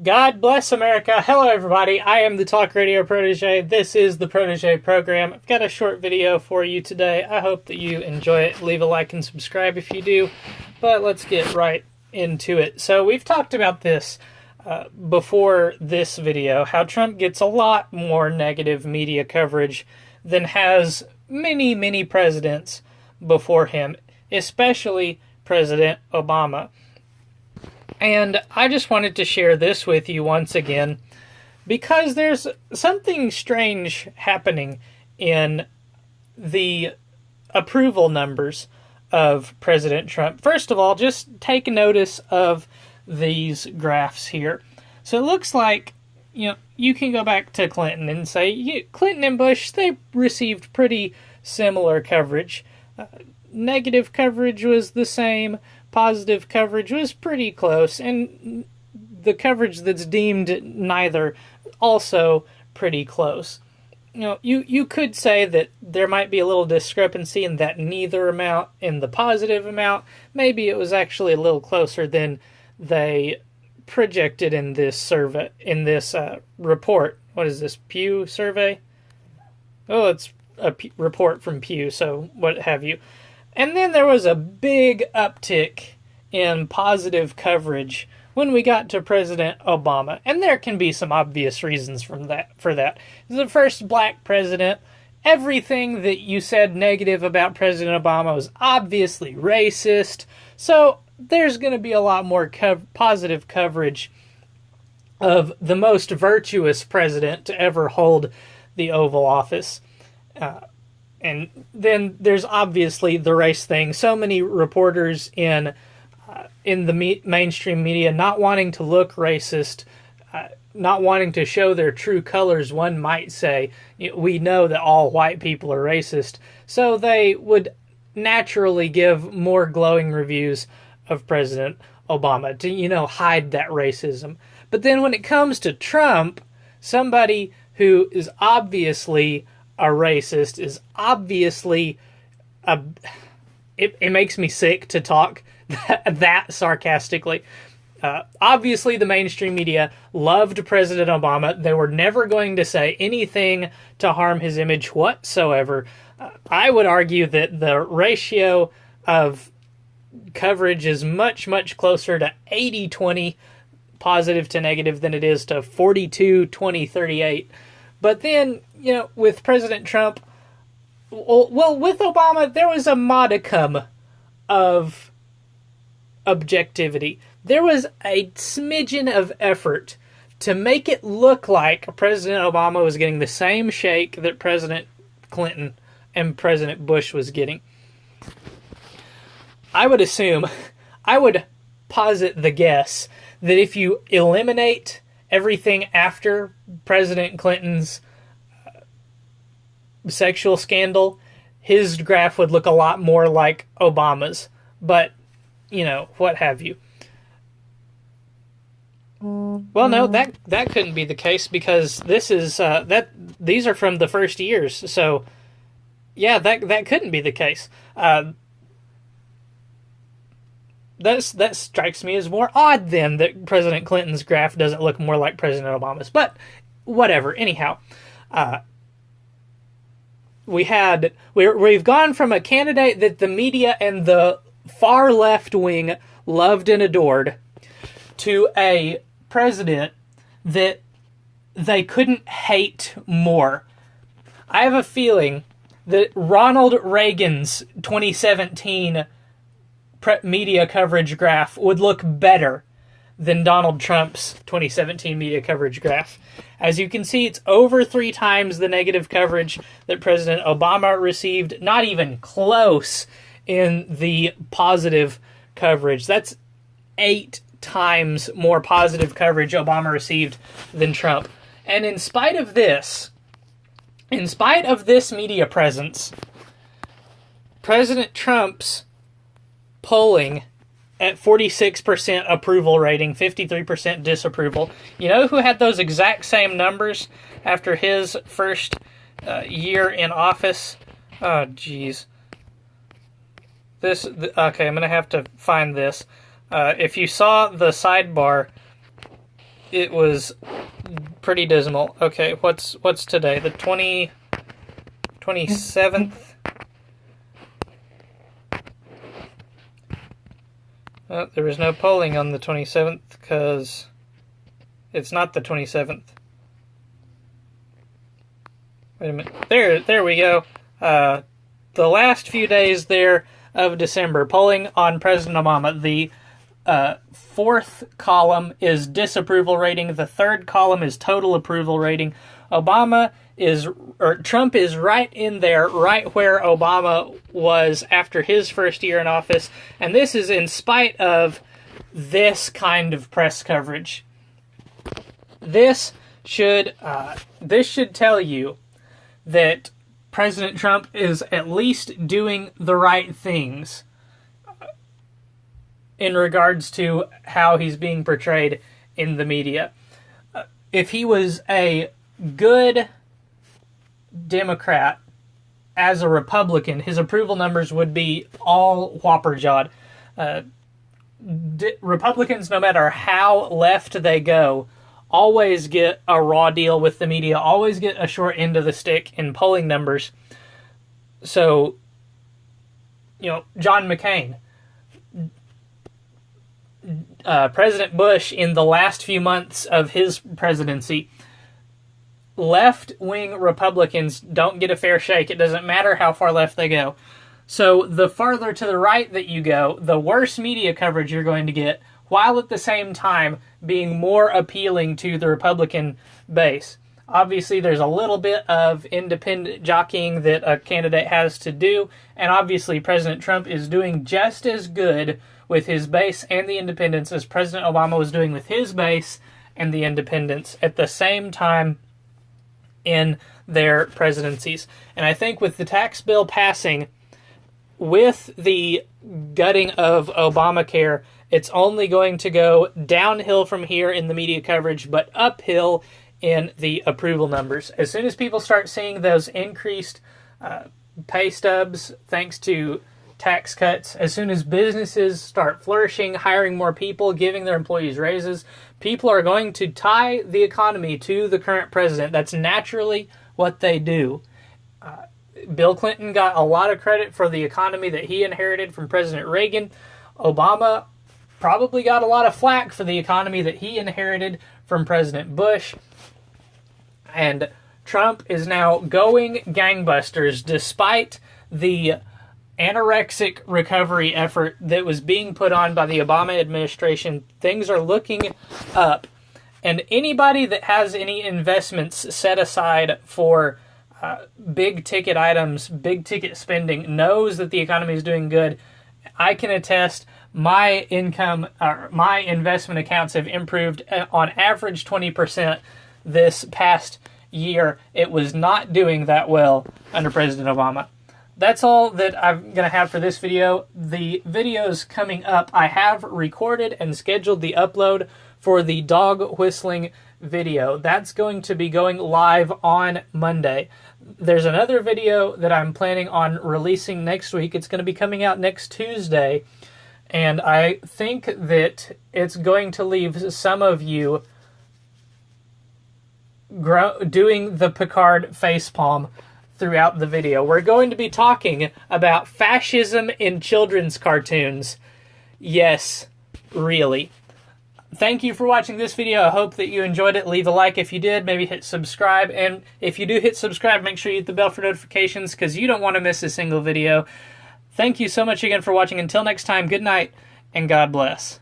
God bless America. Hello, everybody. I am the Talk Radio Protege. This is the Protege program. I've got a short video for you today. I hope that you enjoy it. Leave a like and subscribe if you do. But let's get right into it. So we've talked about this before this video, how Trump gets a lot more negative media coverage than has many presidents before him, especially President Obama. And I just wanted to share this with you once again because there's something strange happening in the approval numbers of President Trump. First of all, just take notice of these graphs here. So it looks like, you can go back to Clinton and say, Clinton and Bush, they received pretty similar coverage. Negative coverage was the same. Positive coverage was pretty close, and the coverage that's deemed neither also pretty close. You could say that there might be a little discrepancy in that neither amount in the positive amount. Maybe it was actually a little closer than they projected in this survey, in this report. What is this, Pew survey? Oh, it's a report from Pew, so what have you. And then there was a big uptick in positive coverage when we got to President Obama. And there can be some obvious reasons for that. He's the first black president. Everything that you said negative about President Obama was obviously racist. So there's going to be a lot more positive coverage of the most virtuous president to ever hold the Oval Office. And then there's obviously the race thing. So many reporters in the mainstream media not wanting to look racist, not wanting to show their true colors, one might say. We know that all white people are racist. So they would naturally give more glowing reviews of President Obama to, hide that racism. But then when it comes to Trump, somebody who is obviously a racist is obviously it makes me sick to talk that sarcastically. Obviously, the mainstream media loved President Obama. They were never going to say anything to harm his image whatsoever. I would argue that the ratio of coverage is much closer to 80-20 positive to negative than it is to 42-20-38. But then, with President Trump, with Obama, there was a modicum of objectivity. There was a smidgen of effort to make it look like President Obama was getting the same shake that President Clinton and President Bush was getting. I would posit the guess that if you eliminate everything after President Clinton's sexual scandal, his graph would look a lot more like Obama's. But, what have you. Well, no, that couldn't be the case because this is these are from the first years. So, yeah, that couldn't be the case. That strikes me as more odd then that President Clinton's graph doesn't look more like President Obama's. But whatever. Anyhow, we've gone from a candidate that the media and the far left wing loved and adored to a president that they couldn't hate more. I have a feeling that Ronald Reagan's 2017 media coverage graph would look better than Donald Trump's 2017 media coverage graph. As you can see, it's over 3 times the negative coverage that President Obama received, not even close in the positive coverage. That's 8 times more positive coverage Obama received than Trump. And in spite of this media presence, President Trump's polling at 46% approval rating, 53% disapproval. You know who had those exact same numbers after his first year in office? Oh, jeez. Okay, I'm going to have to find this. If you saw the sidebar, it was pretty dismal. Okay, what's today? The 27th? Oh, there was no polling on the 27th because it's not the 27th. Wait a minute. There we go. The last few days there of December, polling on President Obama. The fourth column is disapproval rating. The third column is total approval rating. Trump is right in there, right where Obama was after his first year in office. And this is in spite of this kind of press coverage. This should tell you that President Trump is at least doing the right things in regards to how he's being portrayed in the media. If he was a good Democrat as a Republican, his approval numbers would be all whopper-jawed. Republicans, no matter how left they go, always get a raw deal with the media, always get a short end of the stick in polling numbers. So, John McCain, President Bush, in the last few months of his presidency, left-wing Republicans don't get a fair shake. It doesn't matter how far left they go. So the farther to the right that you go, the worse media coverage you're going to get, while at the same time being more appealing to the Republican base. Obviously, there's a little bit of independent jockeying that a candidate has to do, and obviously President Trump is doing just as good with his base and the independents as President Obama was doing with his base and the independents at the same time in their presidencies. And I think with the tax bill passing, with the gutting of Obamacare, it's only going to go downhill from here in the media coverage, but uphill in the approval numbers. As soon as people start seeing those increased pay stubs thanks to tax cuts, as soon as businesses start flourishing, hiring more people, giving their employees raises, people are going to tie the economy to the current president. That's naturally what they do. Bill Clinton got a lot of credit for the economy that he inherited from President Reagan. Obama probably got a lot of flack for the economy that he inherited from President Bush. And Trump is now going gangbusters despite the anorexic recovery effort that was being put on by the Obama administration. Things are looking up. And anybody that has any investments set aside for big ticket items, big ticket spending, knows that the economy is doing good. I can attest my investment accounts have improved on average 20% this past year. It was not doing that well under President Obama. That's all that I'm going to have for this video. The videos coming up, I have recorded and scheduled the upload for the dog whistling video. That's going to be going live on Monday. There's another video that I'm planning on releasing next week. It's going to be coming out next Tuesday, and I think that it's going to leave some of you doing the Picard facepalm throughout the video. We're going to be talking about fascism in children's cartoons. Yes, really. Thank you for watching this video. I hope that you enjoyed it. Leave a like if you did. Maybe hit subscribe. And if you do hit subscribe, make sure you hit the bell for notifications because you don't want to miss a single video. Thank you so much again for watching. Until next time, good night and God bless.